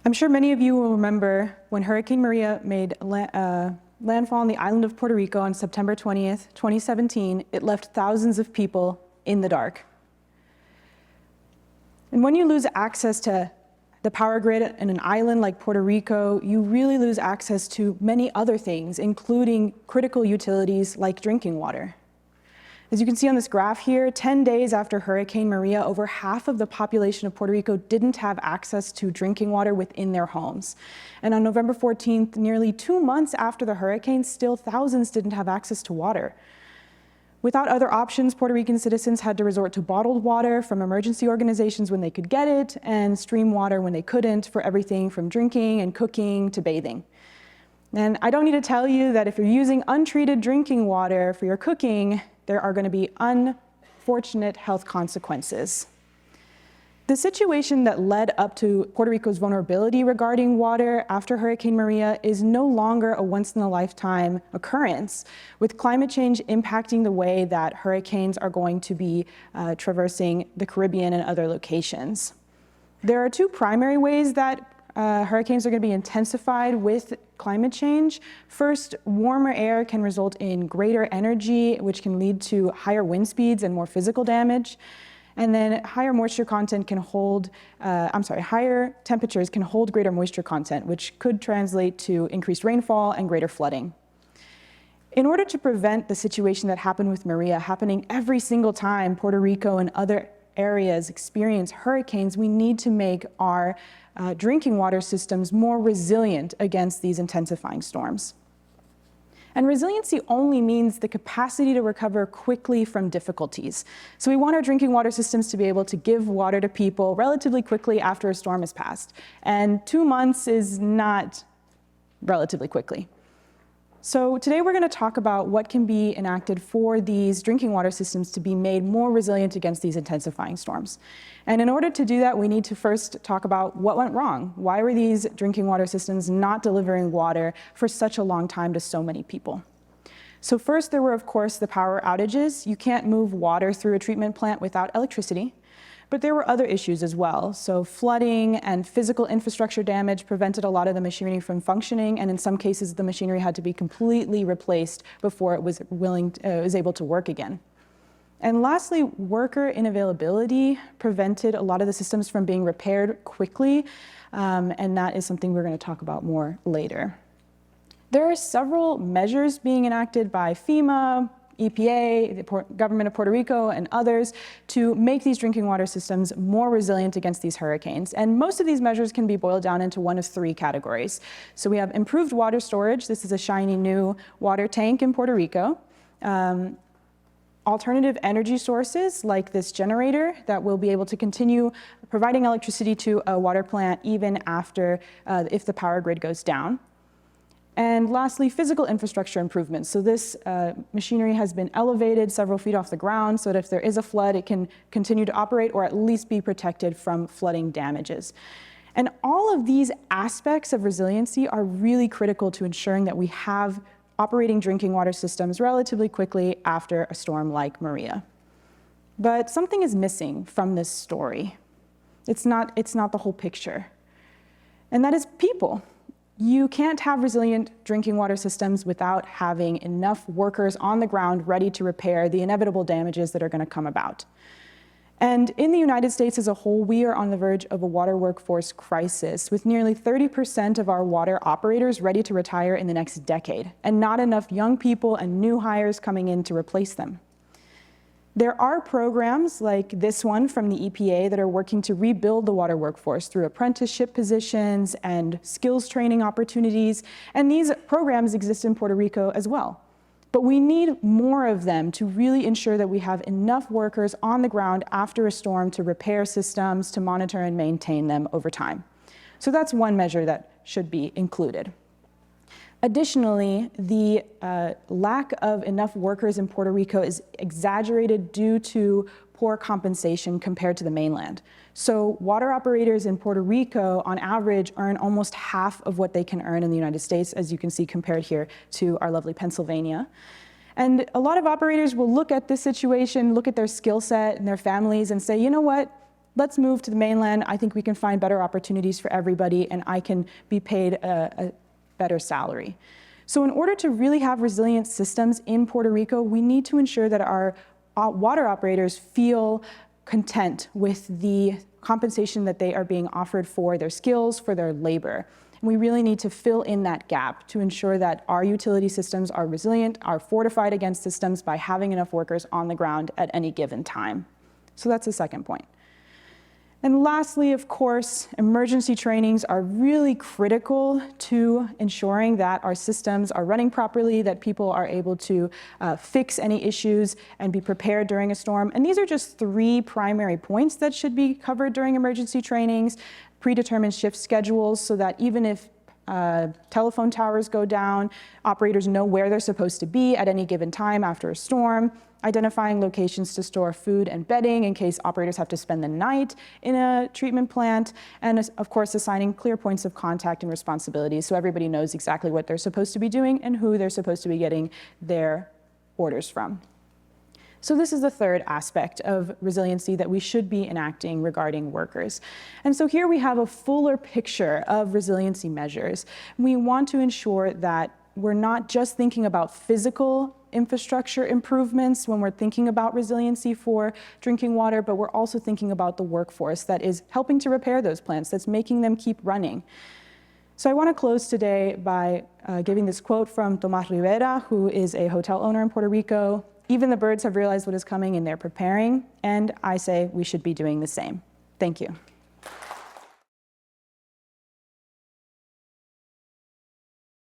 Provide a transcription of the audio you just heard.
I'm sure many of you will remember when Hurricane Maria made landfall on the island of Puerto Rico on September 20th, 2017. It left thousands of people in the dark. And when you lose access to the power grid in an island like Puerto Rico, you really lose access to many other things, including critical utilities like drinking water. As you can see on this graph here, 10 days after Hurricane Maria, over half of the population of Puerto Rico didn't have access to drinking water within their homes. And on November 14th, nearly 2 months after the hurricane, still thousands didn't have access to water. Without other options, Puerto Rican citizens had to resort to bottled water from emergency organizations when they could get it, and stream water when they couldn't, for everything from drinking and cooking to bathing. And I don't need to tell you that if you're using untreated drinking water for your cooking, there are going to be unfortunate health consequences. The situation that led up to Puerto Rico's vulnerability regarding water after Hurricane Maria is no longer a once-in-a-lifetime occurrence, with climate change impacting the way that hurricanes are going to be traversing the Caribbean and other locations. There are two primary ways that hurricanes are going to be intensified with climate change. First, warmer air can result in greater energy, which can lead to higher wind speeds and more physical damage. And then higher moisture content can hold, higher temperatures can hold greater moisture content, which could translate to increased rainfall and greater flooding. In order to prevent the situation that happened with Maria happening every single time Puerto Rico and other areas experience hurricanes, we need to make our drinking water systems more resilient against these intensifying storms. And resiliency only means the capacity to recover quickly from difficulties. So we want our drinking water systems to be able to give water to people relatively quickly after a storm has passed. And 2 months is not relatively quickly. So today we're going to talk about what can be enacted for these drinking water systems to be made more resilient against these intensifying storms. And in order to do that, we need to first talk about what went wrong. Why were these drinking water systems not delivering water for such a long time to so many people? So first, there were, of course, the power outages. You can't move water through a treatment plant without electricity. But there were other issues as well. So flooding and physical infrastructure damage prevented a lot of the machinery from functioning, and in some cases the machinery had to be completely replaced before it was able to work again. And lastly, worker unavailability prevented a lot of the systems from being repaired quickly, and that is something we're going to talk about more later. There are several measures being enacted by FEMA, EPA, the government of Puerto Rico, and others to make these drinking water systems more resilient against these hurricanes. And most of these measures can be boiled down into one of three categories. So we have improved water storage. This is a shiny new water tank in Puerto Rico. Alternative energy sources like this generator that will be able to continue providing electricity to a water plant even after if the power grid goes down. And lastly, physical infrastructure improvements. So this machinery has been elevated several feet off the ground so that if there is a flood, it can continue to operate or at least be protected from flooding damages. And all of these aspects of resiliency are really critical to ensuring that we have operating drinking water systems relatively quickly after a storm like Maria. But something is missing from this story. It's not the whole picture. And that is people. You can't have resilient drinking water systems without having enough workers on the ground ready to repair the inevitable damages that are going to come about. And in the United States as a whole, we are on the verge of a water workforce crisis, with nearly 30% of our water operators ready to retire in the next decade, and not enough young people and new hires coming in to replace them. There are programs like this one from the EPA that are working to rebuild the water workforce through apprenticeship positions and skills training opportunities, and these programs exist in Puerto Rico as well. But we need more of them to really ensure that we have enough workers on the ground after a storm to repair systems, to monitor and maintain them over time. So that's one measure that should be included. Additionally, the lack of enough workers in Puerto Rico is exaggerated due to poor compensation compared to the mainland. So water operators in Puerto Rico, on average, earn almost half of what they can earn in the United States, as you can see compared here to our lovely Pennsylvania. And a lot of operators will look at this situation, look at their skill set and their families and say, you know what? let's move to the mainland. I think we can find better opportunities for everybody, and I can be paid a better salary. So in order to really have resilient systems in Puerto Rico, we need to ensure that our water operators feel content with the compensation that they are being offered for their skills, for their labor. And we really need to fill in that gap to ensure that our utility systems are resilient, are fortified against systems by having enough workers on the ground at any given time. So that's the second point. And lastly, of course, emergency trainings are really critical to ensuring that our systems are running properly, that people are able to fix any issues and be prepared during a storm. And these are just 3 primary points that should be covered during emergency trainings: predetermined shift schedules, so that even if telephone towers go down, operators know where they're supposed to be at any given time after a storm; identifying locations to store food and bedding in case operators have to spend the night in a treatment plant; and of course, assigning clear points of contact and responsibilities so everybody knows exactly what they're supposed to be doing and who they're supposed to be getting their orders from. So this is the third aspect of resiliency that we should be enacting regarding workers. And so here we have a fuller picture of resiliency measures. We want to ensure that we're not just thinking about physical infrastructure improvements when we're thinking about resiliency for drinking water, but we're also thinking about the workforce that is helping to repair those plants, that's making them keep running. So I want to close today by giving this quote from Tomás Rivera, who is a hotel owner in Puerto Rico. "Even the birds have realized what is coming and they're preparing, and I say we should be doing the same." Thank you.